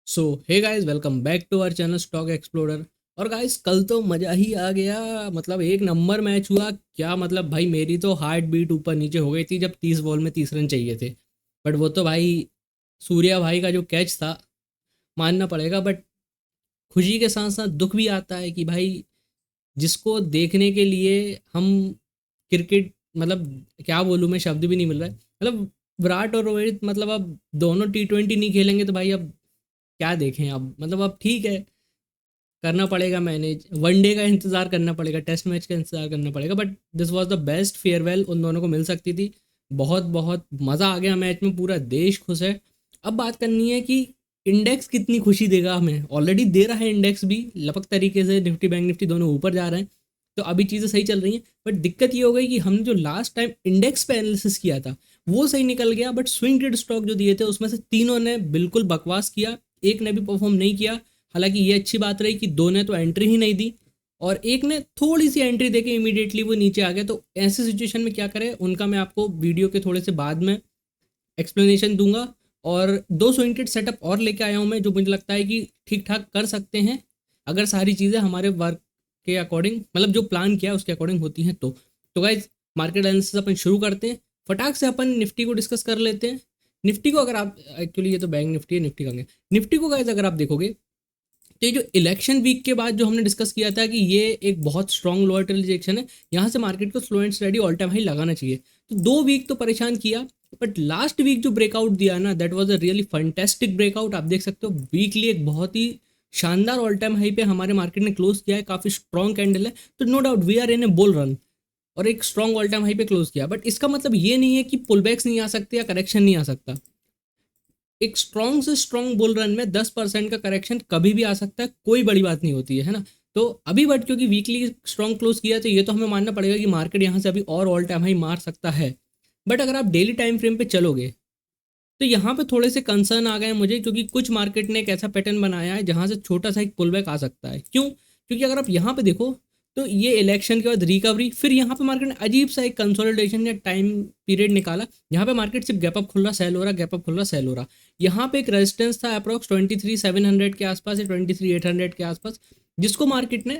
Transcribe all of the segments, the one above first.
So hey guys, welcome back to our channel stock explorer. और guys, कल तो मज़ा ही आ गया। मतलब एक नंबर मैच हुआ क्या। मतलब भाई, मेरी तो हार्ट बीट ऊपर नीचे हो गई थी जब 30 बॉल में 30 रन चाहिए थे। बट वो तो भाई, सूर्या भाई का जो कैच था, मानना पड़ेगा। बट खुशी के साथ साथ दुख भी आता है कि भाई, जिसको देखने के लिए हम क्रिकेट, मतलब क्या बोलूँ, मैं शब्द भी नहीं मिल रहा है। मतलब विराट और रोहित, मतलब अब दोनों T20 नहीं खेलेंगे तो भाई अब क्या देखें। अब मतलब अब ठीक है, करना पड़ेगा मैनेज। वनडे का इंतज़ार करना पड़ेगा, टेस्ट मैच का इंतज़ार करना पड़ेगा। But this was the best farewell उन दोनों को मिल सकती थी। बहुत बहुत मज़ा आ गया मैच में, पूरा देश खुश है। अब बात करनी है कि इंडेक्स कितनी खुशी देगा हमें। ऑलरेडी दे रहा है इंडेक्स भी लपक तरीके से, निफ्टी बैंक निफ्टी दोनों ऊपर जा रहे हैं। तो अभी चीज़ें सही चल रही हैं। बट दिक्कत ये हो गई कि हमने जो लास्ट टाइम इंडेक्स पे एनालिसिस किया था वो सही निकल गया। बट स्विंग ट्रेड स्टॉक जो दिए थे उसमें से तीनों ने बिल्कुल बकवास किया, एक ने भी परफॉर्म नहीं किया। हालांकि ये अच्छी बात रही कि दो ने तो एंट्री ही नहीं दी और एक ने थोड़ी सी एंट्री देके इमीडिएटली वो नीचे आ गया। तो ऐसी सिचुएशन में क्या करें, उनका मैं आपको वीडियो के थोड़े से बाद में एक्सप्लेनेशन दूंगा। और दो स्विंग सेटअप और लेके आया हूँ मैं, जो मुझे लगता है कि ठीक ठाक कर सकते हैं अगर सारी चीज़ें हमारे वर्क के अकॉर्डिंग, मतलब जो प्लान किया है उसके अकॉर्डिंग होती हैं। तो गाइज, मार्केट एनालिसिस अपन शुरू करते हैं। फटाक से अपन निफ्टी को डिस्कस कर लेते हैं। निफ्टी को अगर आप, एक्चुअली ये तो बैंक निफ्टी है, निफ्टी का निफ्टी को गाइज अगर आप देखोगे तो ये जो इलेक्शन वीक के बाद जो हमने डिस्कस किया था कि ये एक बहुत स्ट्रॉन्ग लोअर ट्रेल रिजेक्शन है, यहाँ से मार्केट को slow and study all time high लगाना चाहिए। तो 2 वीक तो परेशान किया, बट लास्ट वीक जो ब्रेकआउट दिया ना, that was a really fantastic breakout. आप देख सकते हो वीकली एक बहुत ही शानदार ऑल टाइम हाई पे हमारे मार्केट ने क्लोज किया है। काफ़ी स्ट्रॉन्ग कैंडल है, तो no doubt we are in a bull run. और एक स्ट्रॉन्ग ऑल टाइम हाई पे क्लोज किया, बट इसका मतलब ये नहीं है कि पुल बैक्स नहीं आ सकते या करेक्शन नहीं आ सकता। एक स्ट्रॉन्ग से स्ट्रॉन्ग बुल रन में 10% का करेक्शन कभी भी आ सकता है, कोई बड़ी बात नहीं होती है ना। तो अभी बट क्योंकि वीकली स्ट्रॉन्ग क्लोज किया तो ये तो हमें मानना पड़ेगा कि मार्केट यहाँ से अभी और ऑल टाइम हाई मार सकता है। बट अगर आप डेली टाइम फ्रेम पे चलोगे तो यहाँ पे थोड़े से कंसर्न आ गए हैं मुझे, क्योंकि कुछ मार्केट ने एक ऐसा पैटर्न बनाया है जहाँ से छोटा सा एक पुल बैक आ सकता है। क्यों? क्योंकि अगर आप यहाँ पे देखो तो ये इलेक्शन के बाद रिकवरी, फिर यहाँ पे मार्केट ने अजीब सा एक कंसोलिडेशन या टाइम पीरियड निकाला जहाँ पे मार्केट सिर्फ गैप अप खुल रहा, सेल हो रहा, गैप अप खुल रहा, सेल हो रहा। यहाँ पे एक रेजिस्टेंस था अप्रॉक्स 23,700 के आसपास या 23,800 के आसपास, जिसको मार्केट ने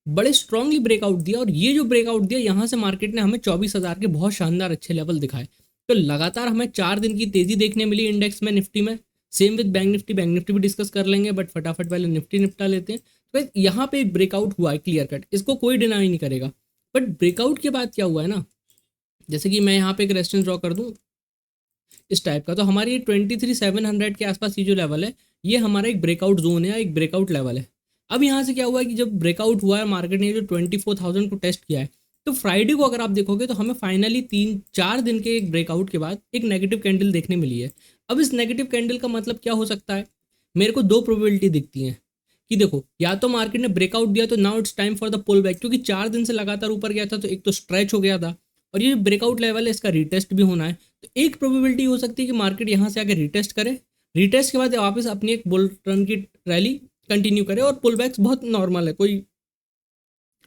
बड़े स्ट्रांगली ब्रेकआउट दिया। और ये जो ब्रेकआउट दिया, यहाँ से मार्केट ने हमें 24,000 के बहुत शानदार अच्छे लेवल दिखाए। तो लगातार हमें 4 दिन की तेजी देखने मिली इंडेक्स में, निफ्टी में। सेम विद बैंक निफ्टी भी डिस्कस कर लेंगे, बट फटाफट पहले निफ्टी निपटा लेते हैं। तो यहाँ पे एक ब्रेकआउट हुआ है क्लियर कट, इसको कोई डिनाई नहीं करेगा। बट ब्रेकआउट के बाद क्या हुआ है ना, जैसे कि मैं यहाँ पे एक रेजिस्टेंस ड्रॉ कर दूँ इस टाइप का, तो हमारी 23,700 के आसपास ये जो लेवल है, ये हमारा एक ब्रेकआउट जोन है, एक ब्रेकआउट लेवल है। अब यहाँ से क्या हुआ है कि जब ब्रेकआउट हुआ है, मार्केट ने जो 24,000 को टेस्ट किया है, तो फ्राइडे को अगर आप देखोगे तो हमें फाइनली 3-4 दिन के एक ब्रेकआउट के बाद एक नेगेटिव कैंडल देखने मिली है। अब इस नेगेटिव कैंडल का मतलब क्या हो सकता है? मेरे को दो प्रोबेबिलिटी दिखती हैं कि देखो, या तो मार्केट ने ब्रेकआउट दिया तो now it's time for the pull back, क्योंकि 4 दिन से लगातार ऊपर गया था तो एक तो स्ट्रेच हो गया था, और ये ब्रेकआउट लेवल है इसका रीटेस्ट भी होना है। तो एक प्रोबेबिलिटी हो सकती है कि मार्केट यहाँ से आगे रीटेस्ट करे, रीटेस्ट के बाद वापस अपनी एक बुल रन की रैली कंटिन्यू करे। और पुल बैक्स बहुत नॉर्मल है, कोई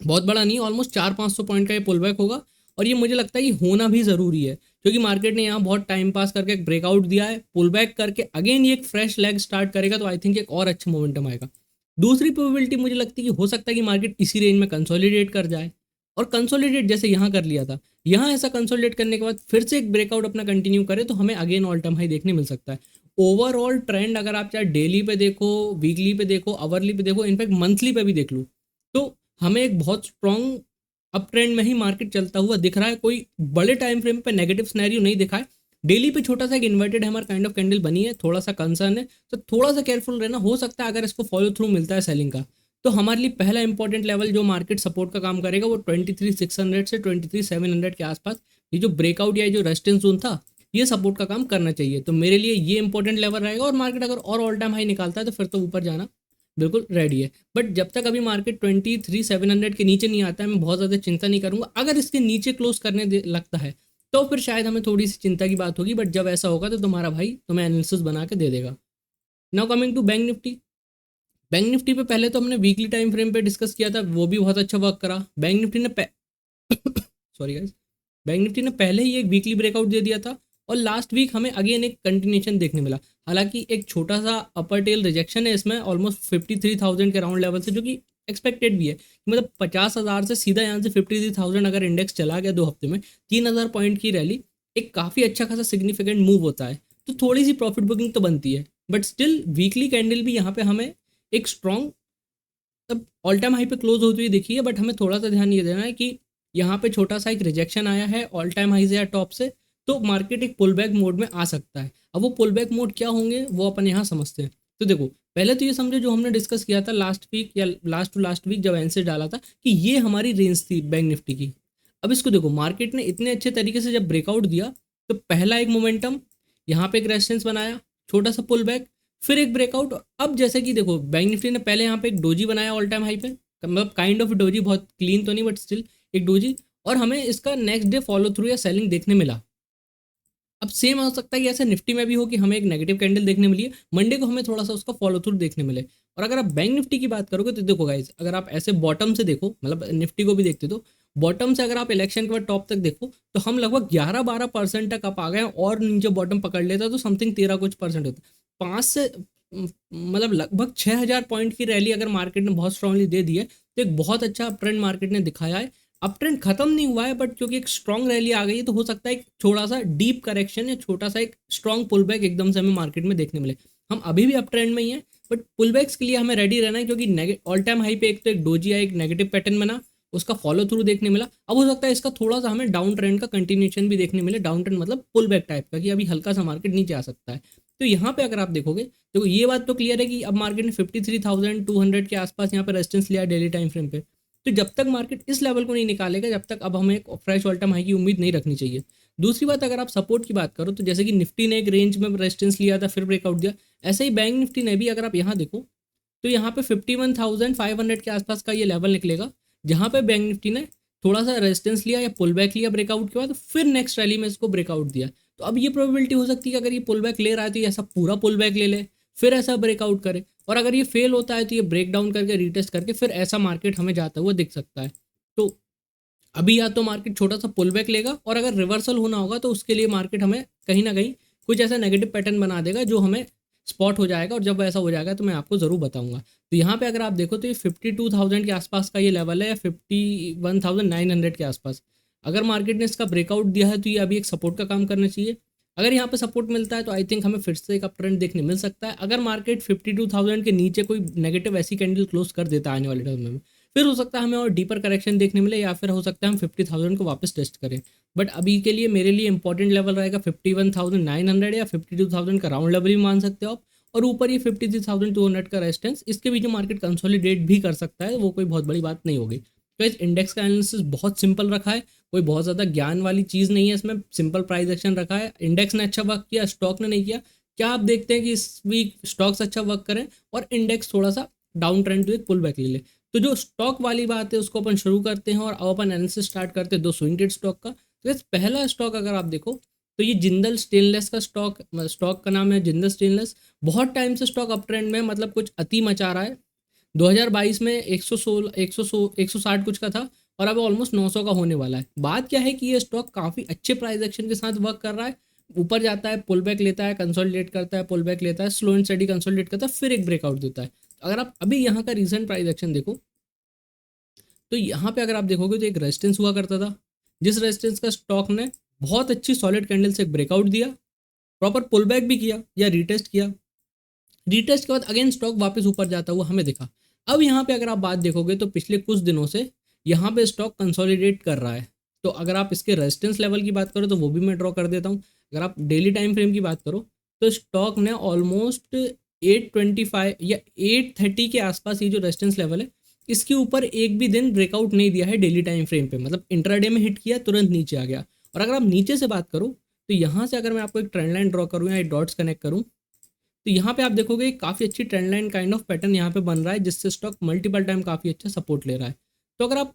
बहुत बड़ा नहीं, ऑलमोस्ट 400-500 पॉइंट का ये पुल बैक होगा। और ये मुझे लगता है कि होना भी ज़रूरी है, क्योंकि मार्केट ने यहाँ बहुत टाइम पास करके एक ब्रेकआउट दिया है, पुल बैक करके अगेन ये एक फ्रेश लेग स्टार्ट करेगा, तो आई थिंक एक और अच्छा मोमेंटम आएगा। दूसरी प्रोबेबिलिटी मुझे लगती है कि हो सकता है कि मार्केट इसी रेंज में कंसोलिडेट कर जाए, और कंसोलिडेट जैसे यहाँ कर लिया था, यहाँ ऐसा कंसोलिडेट करने के बाद फिर से एक ब्रेकआउट अपना कंटिन्यू करे तो हमें अगेन ऑल टाइम हाई देखने मिल सकता है। ओवरऑल ट्रेंड अगर आप चाहे डेली पे देखो, वीकली पे देखो, आवरली पे देखो, इनफैक्ट मंथली पे भी देख लो, तो हमें एक बहुत स्ट्रॉन्ग अप ट्रेंड में ही मार्केट चलता हुआ दिख रहा है। कोई बड़े टाइम फ्रेम पे नेगेटिव सिनेरियो नहीं दिखा है। डेली पे छोटा सा एक inverted hammer kind of candle बनी है, थोड़ा सा कंसर्न है, तो थोड़ा सा केयरफुल रहना। हो सकता है अगर इसको फॉलो थ्रू मिलता है सेलिंग का, तो हमारे लिए पहला इंपॉर्टेंट लेवल जो मार्केट सपोर्ट का काम करेगा वो 23,600 से 23,700 के आसपास, ये जो ब्रेकआउट या जो रेजिस्टेंस जोन था, ये सपोर्ट का काम करना चाहिए। तो मेरे लिए ये इंपॉर्टेंट लेवल रहेगा, और मार्केट अगर और ऑल टाइम हाई निकालता है तो फिर तो ऊपर जाना बिल्कुल रेडी है। बट जब तक अभी मार्केट 23,700 के नीचे नहीं आता है, मैं बहुत ज़्यादा चिंता नहीं करूंगा। अगर इसके नीचे क्लोज करने लगता है तो फिर शायद हमें थोड़ी सी चिंता की बात होगी, बट जब ऐसा होगा तो तुम्हारा भाई तुम्हें एनालिसिस बना के दे देगा। Now coming to bank Nifty. Bank Nifty पे पहले तो हमने वीकली टाइम फ्रेम पे डिस्कस किया था, वो भी बहुत अच्छा वर्क करा। बैंक निफ्टी ने सॉरी गाइस, बैंक निफ्टी ने पहले ही एक वीकली ब्रेकआउट दे दिया था, और लास्ट वीक हमें अगेन एक कंटिन्यूशन देखने मिला। हालांकि एक छोटा सा अपर टेल रिजेक्शन है इसमें ऑलमोस्ट 53,000 के राउंड लेवल से, जो कि एक्सपेक्टेड भी है। मतलब 50,000 से सीधा यहाँ से 53,000 अगर इंडेक्स चला गया 2 हफ्ते में, 3,000 पॉइंट की रैली एक काफ़ी अच्छा खासा सिग्निफिकेंट मूव होता है, तो थोड़ी सी प्रॉफिट बुकिंग तो बनती है। बट स्टिल वीकली कैंडल भी यहाँ पे हमें एक स्ट्रॉन्ग तब ऑल टाइम हाई पे क्लोज होती हुई दिखी है। बट हमें थोड़ा सा ध्यान ये देना है कि यहाँ पे छोटा सा एक रिजेक्शन आया है ऑल टाइम हाई से या टॉप से, तो मार्केट एक पुल बैक मोड में आ सकता है। अब वो पुल बैक मोड क्या होंगे वो अपन यहाँ समझते हैं। तो देखो, पहले तो ये समझो जो हमने डिस्कस किया था लास्ट वीक या लास्ट टू लास्ट वीक जब एनसे डाला था कि ये हमारी रेंज थी बैंक निफ्टी की। अब इसको देखो, मार्केट ने इतने अच्छे तरीके से जब ब्रेकआउट दिया तो पहला एक मोमेंटम, यहाँ पे एक रेजिस्टेंस बनाया, छोटा सा पुल बैक, फिर एक ब्रेकआउट। अब जैसे कि देखो बैंक निफ्टी ने पहले यहाँ पे एक डोजी बनाया ऑल टाइम हाई पे, मतलब काइंड ऑफ डोजी, बहुत क्लीन तो नहीं बट स्टिल एक डोजी, और हमें इसका नेक्स्ट डे फॉलो थ्रू या सेलिंग देखने मिला। अब सेम हो सकता है कि ऐसे निफ्टी में भी हो कि हमें एक नेगेटिव कैंडल देखने मिली है, मंडे को हमें थोड़ा सा उसका फॉलो थ्रू देखने मिले। और अगर आप बैंक निफ्टी की बात करोगे तो देखो गाइज, अगर आप ऐसे बॉटम से देखो, मतलब निफ्टी को भी देखते तो बॉटम से अगर आप इलेक्शन के बाद टॉप तक देखो तो हम लगभग 11-12% तक आप आ गए, और नीचे बॉटम पकड़ लेता तो समथिंग 13 कुछ परसेंट होता। 5 से मतलब लगभग 6,000 पॉइंट की रैली अगर मार्केट ने बहुत स्ट्रांगली दे दी है, तो एक बहुत अच्छा अप ट्रेंड मार्केट ने दिखाया है। अप ट्रेंड खत्म नहीं हुआ है, बट क्योंकि एक स्ट्रॉन्ग रैली आ गई है तो हो सकता है एक थोड़ा सा डीप करेक्शन या छोटा सा एक स्ट्रॉन्ग पुल बैक एकदम से हमें मार्केट में देखने मिले। हम अभी भी अप ट्रेंड में ही है, बट पुल बैक्स के लिए हमें रेडी रहना है, क्योंकि ऑल टाइम हाई पे एक तो एक डोजी एक नेगेटिव पैटर्न बना, उसका फॉलो थ्रू देखने मिला। अब हो सकता है इसका थोड़ा सा हमें डाउन ट्रेंड का कंटिन्यूशन भी देखने मिले। डाउन ट्रेंड मतलब पुल बैक टाइप का, कि अभी हल्का सा मार्केट नीचे आ सकता है। तो यहाँ पे अगर आप देखोगे तो ये बात तो क्लियर है कि अब मार्केट ने 53,200 के आसपास यहाँ पे रेजिस्टेंस लिया डेली टाइम फ्रेम पे। तो जब तक मार्केट इस लेवल को नहीं निकालेगा, जब तक अब हमें एक फ्रेश ऑल टाइम हाई की उम्मीद नहीं रखनी चाहिए। दूसरी बात, अगर आप सपोर्ट की बात करो तो जैसे कि निफ्टी ने एक रेंज में रेजिस्टेंस लिया था फिर ब्रेकआउट दिया, ऐसे ही बैंक निफ्टी ने भी, अगर आप यहाँ देखो तो यहाँ पे 51,500 के आसपास का ये लेवल निकलेगा, जहाँ पे बैंक निफ्टी ने थोड़ा सा रेजिस्टेंस लिया या पुल बैक लिया ब्रेकआउट के बाद, फिर नेक्स्ट रैली में इसको ब्रेकआउट दिया। तो अब ये प्रोबेबिलिटी हो सकती है कि अगर ये पुल बैक ले रहा है तो ये ऐसा पूरा पुल बैक ले ले, फिर ऐसा ब्रेकआउट करे, और अगर ये फेल होता है तो ये ब्रेक डाउन करके रीटेस्ट करके फिर ऐसा मार्केट हमें जाता हुआ दिख सकता है। तो अभी या तो मार्केट छोटा सा पुल बैक लेगा, और अगर रिवर्सल होना होगा तो उसके लिए मार्केट हमें कहीं ना कहीं कुछ ऐसा नेगेटिव पैटर्न बना देगा जो हमें स्पॉट हो जाएगा, और जब ऐसा हो जाएगा तो मैं आपको ज़रूर बताऊंगा। तो यहाँ पे अगर आप देखो तो ये 52,000 के आसपास का ये लेवल है, या 51,900 के आसपास। अगर मार्केट ने इसका ब्रेकआउट दिया है तो ये अभी एक सपोर्ट का काम करना चाहिए। अगर यहाँ पे सपोर्ट मिलता है तो आई थिंक हमें फिर से एक अप ट्रेंड देखने मिल सकता है। अगर मार्केट 52,000 के नीचे कोई नेगेटिव ऐसी कैंडल क्लोज कर देता है आने वाले टाइम में, फिर हो सकता है हमें और डीपर करेक्शन देखने मिले, या फिर हो सकता है हम 50,000 को वापस टेस्ट करें। बट अभी के लिए मेरे लिए इंपॉर्टेंट लेवल रहेगा 51,900 या 52,000 का राउंड लेवल भी मान सकते हो आप, और ऊपर ये 53,200 का रेजिस्टेंस। इसके बीच में मार्केट कंसोलिडेट भी कर सकता है, वो कोई बहुत बड़ी बात नहीं होगी। तो इस इंडेक्स का एनालिसिस बहुत सिंपल रखा है, कोई बहुत ज़्यादा ज्ञान वाली चीज़ नहीं है इसमें, सिंपल प्राइस एक्शन रखा है। इंडेक्स ने अच्छा वर्क किया, स्टॉक ने नहीं किया। क्या आप देखते हैं कि इस वीक स्टॉक्स अच्छा वर्क करें और इंडेक्स थोड़ा सा डाउन ट्रेंड तो एक पुल बैक ले ले। तो जो स्टॉक वाली बात है उसको अपन शुरू करते हैं, और अब अपन एनालिसिस स्टार्ट करते हैं दो स्विंग ट्रेड स्टॉक का। तो पहला स्टॉक अगर आप देखो तो ये जिंदल स्टेनलेस का स्टॉक का नाम है जिंदल स्टेनलेस। बहुत टाइम से स्टॉक अप ट्रेंड में, मतलब कुछ अति मचा रहा है। 2022 में 116 160 कुछ का था, और अब ऑलमोस्ट 900 का होने वाला है। बात क्या है कि ये स्टॉक काफ़ी अच्छे प्राइस एक्शन के साथ वर्क कर रहा है। ऊपर जाता है, पुल बैक लेता है, कंसोलिडेट करता है, पुल बैक लेता है, स्लो एंड स्टडी कंसोलिडेट करता है, फिर एक ब्रेकआउट देता है। अगर आप अभी यहाँ का रिसेंट प्राइस एक्शन देखो तो यहाँ पे अगर आप देखोगे तो एक रेजिस्टेंस हुआ करता था, जिस रेजिस्टेंस का स्टॉक ने बहुत अच्छी सॉलिड कैंडल से एक ब्रेकआउट दिया, प्रॉपर पुल बैक भी किया या रीटेस्ट किया। रीटेस्ट के बाद अगेन स्टॉक वापस ऊपर जाता हुआ हमें दिखा। अब यहाँ पे अगर आप बात देखोगे तो पिछले कुछ दिनों से यहाँ पे स्टॉक कंसोलिडेट कर रहा है। तो अगर आप इसके रेजिस्टेंस लेवल की बात करो तो वो भी मैं ड्रॉ कर देता हूँ। अगर आप डेली टाइम फ्रेम की बात करो तो स्टॉक ने ऑलमोस्ट 825 या 830 के आसपास ये जो रेजिस्टेंस लेवल है, इसके ऊपर एक भी दिन ब्रेकआउट नहीं दिया है डेली टाइम फ्रेम पे। मतलब इंट्राडे में हिट किया, तुरंत नीचे आ गया। और अगर आप नीचे से बात करो तो यहाँ से अगर मैं आपको एक ट्रेंड लाइन ड्रॉ करूँ या डॉट्स कनेक्ट करूँ तो यहाँ पे आप देखोगे काफ़ी अच्छी trend line kind of pattern यहाँ पे बन रहा है, जिससे स्टॉक मल्टीपल टाइम काफ़ी अच्छा सपोर्ट ले रहा है। तो अगर आप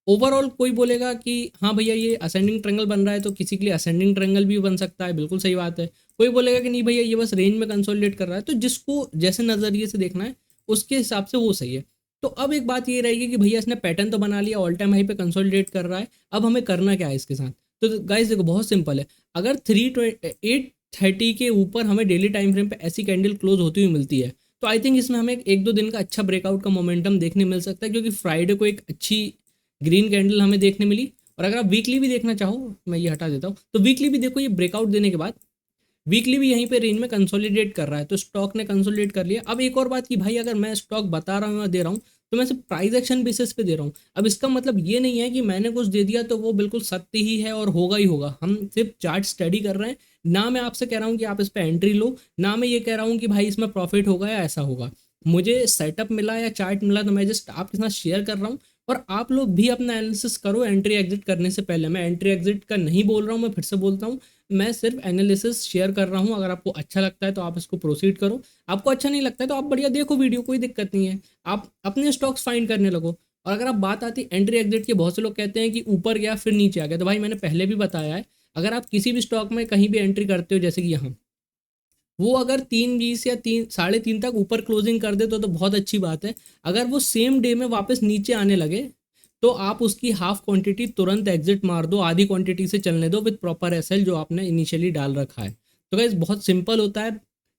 ओवरऑल कोई बोलेगा कि हाँ भैया ये असेंडिंग ट्रेंगल बन रहा है, तो किसी के लिए असेंडिंग ट्रेंगल भी बन सकता है, बिल्कुल सही बात है। कोई बोलेगा कि नहीं भैया ये बस रेंज में कंसोलिडेट कर रहा है, तो जिसको जैसे नज़रिए से देखना है उसके हिसाब से वो सही है। तो अब एक बात ये रहेगी कि भैया इसने पैटर्न तो बना लिया, ऑल टाइम हाई पे कंसोलिडेट कर रहा है, अब हमें करना क्या है इसके साथ। तो गाइस देखो बहुत सिंपल है, अगर 830 के ऊपर हमें डेली टाइम फ्रेम पे ऐसी कैंडल क्लोज होती हुई मिलती है तो आई थिंक इसमें हमें एक दो दिन का अच्छा ब्रेकआउट का मोमेंटम देखने मिल सकता है, क्योंकि फ्राइडे को एक अच्छी ग्रीन कैंडल हमें देखने मिली। और अगर आप वीकली भी देखना चाहो, मैं ये हटा देता हूँ, तो वीकली भी देखो, ये ब्रेकआउट देने के बाद वीकली भी यहीं पे रेंज में कंसोलिडेट कर रहा है, तो स्टॉक ने कंसोलिडेट कर लिया। अब एक और बात कि भाई अगर मैं स्टॉक बता रहा हूँ या दे रहा हूँ तो मैं सिर्फ प्राइस एक्शन बेसिस पे दे रहा हूँ। अब इसका मतलब ये नहीं है कि मैंने कुछ दे दिया तो वो बिल्कुल सत्य ही है और होगा ही होगा। हम सिर्फ चार्ट स्टडी कर रहे हैं, ना मैं आपसे कह रहा हूँ कि आप इस पर एंट्री लो, ना मैं ये कह रहा हूँ कि भाई इसमें प्रॉफिट होगा या ऐसा होगा। मुझे सेटअप मिला या चार्ट मिला तो मैं जस्ट आपके साथ शेयर कर रहा हूँ। और आप लोग भी अपना एनालिसिस करो एंट्री एग्जिट करने से पहले। मैं एंट्री एग्जिट का नहीं बोल रहा हूँ, मैं फिर से बोलता हूँ, मैं सिर्फ एनालिसिस शेयर कर रहा हूँ। अगर आपको अच्छा लगता है तो आप इसको प्रोसीड करो, आपको अच्छा नहीं लगता है तो आप बढ़िया देखो वीडियो, कोई दिक्कत नहीं है, आप अपने स्टॉक्स फाइंड करने लगो। और अगर आप बात आती एंट्री एग्जिट की, बहुत से लोग कहते हैं कि ऊपर गया फिर नीचे आ गया, तो भाई मैंने पहले भी बताया है, अगर आप किसी भी स्टॉक में कहीं भी एंट्री करते हो, जैसे कि यहाँ वो अगर 3:20 या 3 साढ़े 3 तक ऊपर क्लोजिंग कर दे तो बहुत अच्छी बात है। अगर वो सेम डे में वापस नीचे आने लगे तो आप उसकी हाफ क्वांटिटी तुरंत एग्जिट मार दो, आधी क्वांटिटी से चलने दो विद प्रॉपर एसएल जो आपने इनिशियली डाल रखा है। तो गाइस बहुत सिंपल होता है,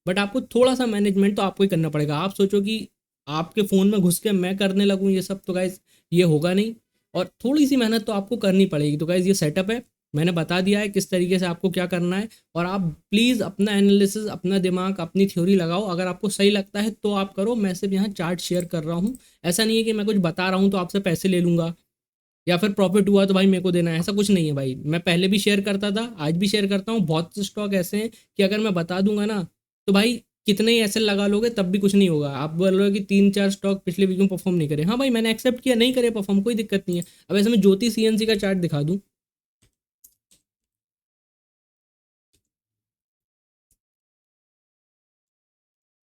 बट आपको थोड़ा सा मैनेजमेंट तो आपको ही करना पड़ेगा। आप सोचो कि आपके फ़ोन में घुस के मैं करने लगूँ ये सब, तो गाइस ये होगा नहीं, और थोड़ी सी मेहनत तो आपको करनी पड़ेगी। तो गाइस ये सेटअप है, मैंने बता दिया है किस तरीके से आपको क्या करना है। और आप प्लीज़ अपना एनालिसिस, अपना दिमाग, अपनी थ्योरी लगाओ, अगर आपको सही लगता है तो आप करो। मैं सिर्फ यहाँ चार्ट शेयर कर रहा हूँ, ऐसा नहीं है कि मैं कुछ बता रहा हूँ तो आपसे पैसे ले लूँगा या फिर प्रॉफिट हुआ तो भाई मेरे को देना है, ऐसा कुछ नहीं है भाई। मैं पहले भी शेयर करता था, आज भी शेयर करता हूँ। बहुत से स्टॉक ऐसे हैं कि अगर मैं बता दूंगा ना तो भाई कितने ही ऐसे लगा लोगे तब भी कुछ नहीं होगा। आप बोल रहे हो कि 3-4 स्टॉक पिछले वीक में परफॉर्म नहीं करे, हाँ भाई मैंने एक्सेप्ट किया, नहीं करे परफॉर्म, कोई दिक्कत नहीं है। अब ऐसे में ज्योति सीएनसी का चार्ट दिखा दूँ,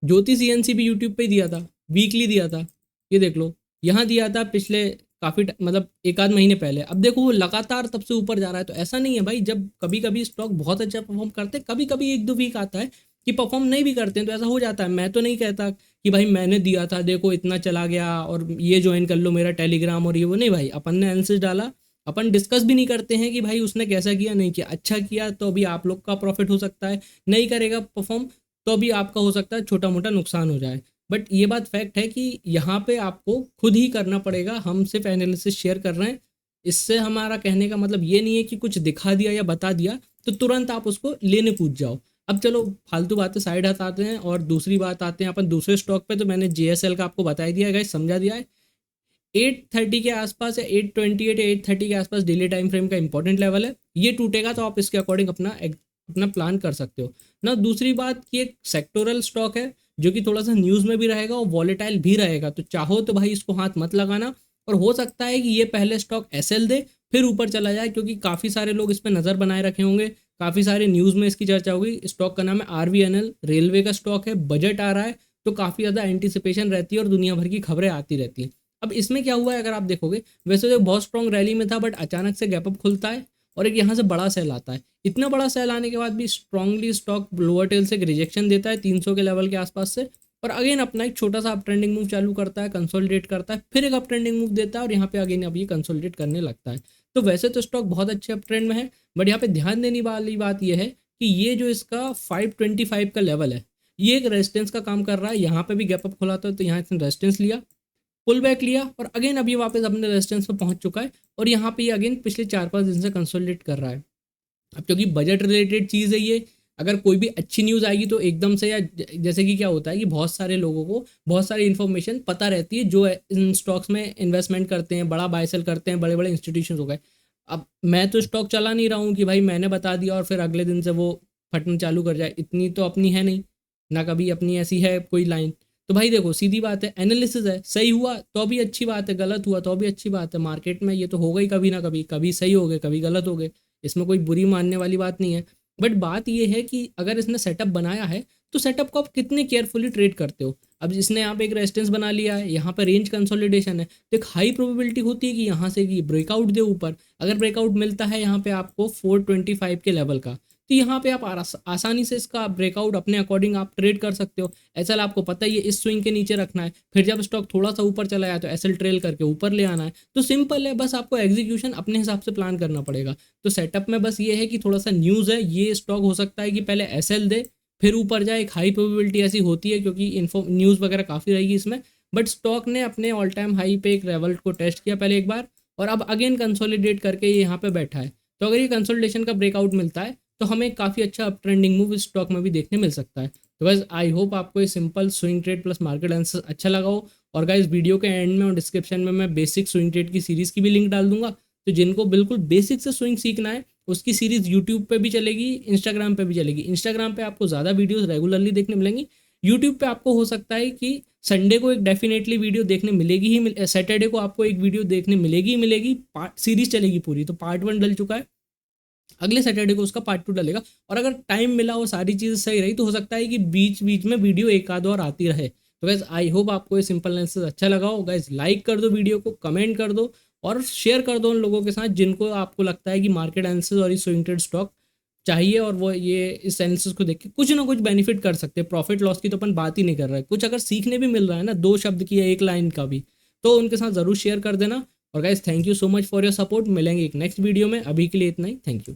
ज्योति सीएनसी भी यूट्यूब पे ही दिया था, वीकली दिया था, ये देख लो, यहाँ दिया था पिछले काफ़ी मतलब एक आध महीने पहले। अब देखो वो लगातार तब से ऊपर जा रहा है। तो ऐसा नहीं है भाई, जब कभी कभी स्टॉक बहुत अच्छा परफॉर्म करते हैं, कभी कभी एक दो वीक आता है कि परफॉर्म नहीं भी करते हैं, तो ऐसा हो जाता है। मैं तो नहीं कहता कि भाई मैंने दिया था देखो इतना चला गया और ये ज्वाइन कर लो मेरा टेलीग्राम और ये वो, नहीं भाई, अपन ने एनालिसिस डाला, अपन डिस्कस भी नहीं करते हैं कि भाई उसने कैसा किया नहीं किया। अच्छा किया तो अभी आप लोग का प्रॉफिट हो सकता है, नहीं करेगा परफॉर्म तो भी आपका हो सकता है छोटा मोटा नुकसान हो जाए। बट ये बात फैक्ट है कि यहाँ पे आपको खुद ही करना पड़ेगा, हम सिर्फ एनालिसिस शेयर कर रहे हैं। इससे हमारा कहने का मतलब ये नहीं है कि कुछ दिखा दिया या बता दिया तो तुरंत आप उसको लेने कूद जाओ। अब चलो फालतू बातें साइड हटाते हैं और दूसरी बात आते हैं अपन दूसरे स्टॉक पे। तो मैंने JSL का आपको बता दिया है गाइस, समझा दिया है। 830 के आसपास या 828 या 830 के आसपास डेली टाइम फ्रेम का इंपॉर्टेंट लेवल है। ये टूटेगा तो आप इसके अकॉर्डिंग अपना प्लान कर सकते हो ना। दूसरी बात कि एक सेक्टोरल स्टॉक है जो कि थोड़ा सा न्यूज़ में भी रहेगा और वॉलेटाइल भी रहेगा, तो चाहो तो भाई इसको हाथ मत लगाना। और हो सकता है कि ये पहले स्टॉक एसएल दे फिर ऊपर चला जाए, क्योंकि काफ़ी सारे लोग इस पर नज़र बनाए रखे होंगे, काफ़ी सारे न्यूज़ में इसकी चर्चा होगी। स्टॉक का नाम है RVNL, रेलवे का स्टॉक है, बजट आ रहा है तो काफ़ी ज़्यादा एंटिसिपेशन रहती है और दुनिया भर की खबरें आती रहती हैं। अब इसमें क्या हुआ है अगर आप देखोगे, वैसे तो बहुत स्ट्रॉन्ग रैली में था बट अचानक से गैप अप खुलता है और एक यहाँ से बड़ा सेल आता है। इतना बड़ा सेल आने के बाद भी स्ट्रांगली स्टॉक लोअर टेल से एक रिजेक्शन देता है 300 के लेवल के आसपास से, और अगेन अपना एक छोटा सा अप ट्रेंडिंग मूव चालू करता है, कंसोलिडेट करता है, फिर एक अप ट्रेंडिंग मूव देता है और यहाँ पे अगेन अब ये कंसोलिडेट करने लगता है। तो वैसे तो स्टॉक बहुत अच्छे अप ट्रेंड में है, बट यहाँ पे ध्यान देने वाली बात यह है कि ये जो इसका 525 का लेवल है ये एक रेजिस्टेंस का काम कर रहा है। यहाँ पे भी गैप अप खुला था तो यहाँ इसने रेजिस्टेंस लिया, पुल बैक लिया और अगेन अभी वापस अपने रेजिस्टेंस पर पहुंच चुका है और यहाँ पे ये अगेन पिछले 4-5 दिन से कंसोलिडेट कर रहा है। अब क्योंकि बजट रिलेटेड चीज़ है ये, अगर कोई भी अच्छी न्यूज़ आएगी तो एकदम से, या जैसे कि क्या होता है कि बहुत सारे लोगों को बहुत सारी इन्फॉर्मेशन पता रहती है जो इन स्टॉक्स में इन्वेस्टमेंट करते हैं, बड़ा बाय सेल करते हैं, बड़े बड़े इंस्टीट्यूशन हो गए। अब मैं तो स्टॉक चला नहीं रहा हूँ कि भाई मैंने बता दिया और फिर अगले दिन से वो फटना चालू कर जाए, इतनी तो अपनी है नहीं ना, कभी अपनी ऐसी है कोई लाइन। तो भाई देखो सीधी बात है, एनालिसिस है, सही हुआ तो भी अच्छी बात है, गलत हुआ तो भी अच्छी बात है। मार्केट में ये तो होगा ही कभी ना कभी, कभी सही हो गए कभी गलत हो गए, इसमें कोई बुरी मानने वाली बात नहीं है। बट बात ये है कि अगर इसने सेटअप बनाया है तो सेटअप को आप कितने केयरफुली ट्रेड करते हो। अब इसने यहाँ पे एक रेजिस्टेंस बना लिया है, यहाँ पे रेंज कंसोलिडेशन है, तो एक हाई प्रोबेबिलिटी होती है कि यहाँ से कि ब्रेकआउट दे ऊपर। अगर ब्रेकआउट मिलता है यहाँ पे आपको 425 के लेवल का, तो तो यहाँ पे आप आसानी से इसका ब्रेकआउट अपने अकॉर्डिंग आप ट्रेड कर सकते हो। एसएल आपको पता ही है इस स्विंग के नीचे रखना है, फिर जब स्टॉक थोड़ा सा ऊपर चला जाए तो एसएल ट्रेल करके ऊपर ले आना है। तो सिंपल है, बस आपको एग्जीक्यूशन अपने हिसाब से प्लान करना पड़ेगा। तो सेटअप में बस ये है कि थोड़ा सा न्यूज़ है, ये स्टॉक हो सकता है कि पहले एसएल दे फिर ऊपर जाए, एक हाई प्रोबेबिलिटी ऐसी होती है क्योंकि इन्फो न्यूज़ वगैरह काफ़ी रहेगी इसमें। बट स्टॉक ने अपने ऑल टाइम हाई पे एक लेवल को टेस्ट किया पहले एक बार, और अब अगेन कंसोलिडेट करके ये यहाँ पे बैठा है। तो अगर ये कंसोलिडेशन का ब्रेकआउट मिलता है तो हमें काफ़ी अच्छा अप ट्रेंडिंग मूव इस स्टॉक में भी देखने मिल सकता है। तो बस आई होप आपको ये simple swing trade plus market analysis अच्छा लगा हो। और गाइस वीडियो के एंड में और डिस्क्रिप्शन में मैं बेसिक स्विंग ट्रेड की सीरीज़ की भी लिंक डाल दूंगा। तो जिनको बिल्कुल बेसिक से स्विंग सीखना है उसकी सीरीज़ यूट्यूब पे भी चलेगी, इंस्टाग्राम पे भी चलेगी। इंस्टाग्राम पे आपको ज़्यादा वीडियोस रेगुलरली देखने मिलेंगी। यूट्यूब पे आपको हो सकता है कि संडे को एक डेफिनेटली वीडियो देखने मिलेगी ही, सैटरडे को आपको एक वीडियो देखने मिलेगी ही मिलेगी। पार्ट सीरीज चलेगी पूरी, तो पार्ट 1 डल चुका है, अगले सैटरडे को उसका पार्ट 2 डलेगा। और अगर टाइम मिला और सारी चीज़ सही रही तो हो सकता है कि बीच बीच में वीडियो एक आध और आती रहे। तो गैस आई होप आपको ये सिंपल एनालिसिस अच्छा लगा हो। गैस लाइक कर दो वीडियो को, कमेंट कर दो और शेयर कर दो उन लोगों के साथ जिनको आपको लगता है कि मार्केट एनालिसिस और इस स्विंग ट्रेड स्टॉक चाहिए, और वो ये इस एनालिसिस को देख के कुछ ना कुछ बेनिफिट कर सकते हैं। प्रॉफिट लॉस की तो अपन बात ही नहीं कर रहे हैं, कुछ अगर सीखने भी मिल रहा है ना, 2 शब्द की या 1 लाइन का भी, तो उनके साथ ज़रूर शेयर कर देना। और guys thank you so much for your support. मिलेंगे एक नेक्स्ट वीडियो में, अभी के लिए इतना ही, थैंक यू।